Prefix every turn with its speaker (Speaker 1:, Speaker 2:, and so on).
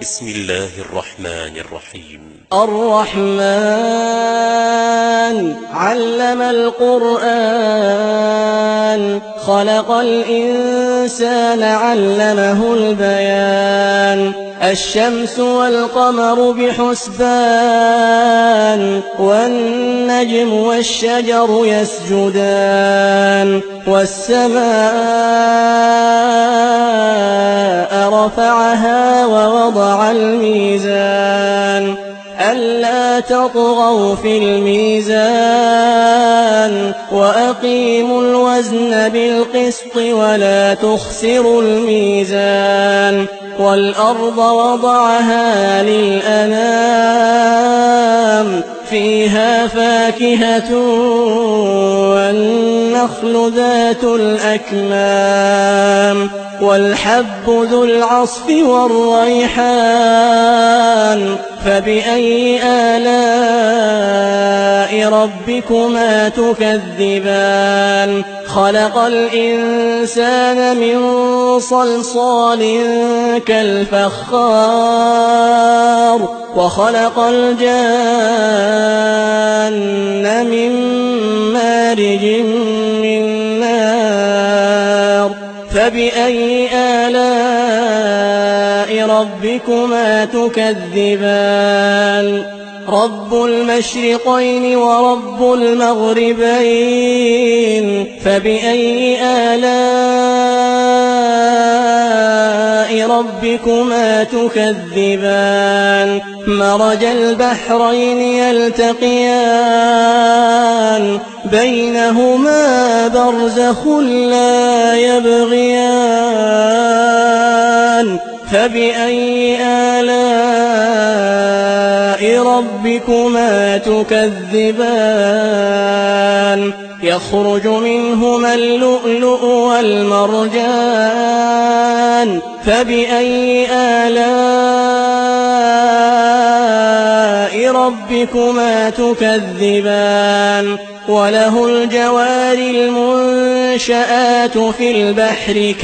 Speaker 1: بسم الله الرحمن الرحيم.
Speaker 2: الرحمن علم القرآن خلق الإنسان علمه البيان الشمس والقمر بحسبان والنجم والشجر يسجدان والسماء رفعها ووضع الميزان ألا تطغوا في الميزان وأقيموا الوزن بالقسط ولا تخسروا الميزان والأرض وضعها للأنام فيها فاكهة والنخل ذات الأكمام والحب ذو العصف والريحان فبأي آلاء ربكما تكذبان خلق الإنسان من صلصال كالفخار وخلق الجان من مارج من نار فبأي آلاء ربكما تكذبان رب المشرقين ورب المغربين فبأي آلاء ربكما تكذبان مرج البحرين يلتقيان بينهما برزخ لا يبغيان فبأي آلاء ربكما تكذبان يخرج منهما اللؤلؤ والمرجان فبأي آلاء ربكما تكذبان وله الجوار المنشآت في البحر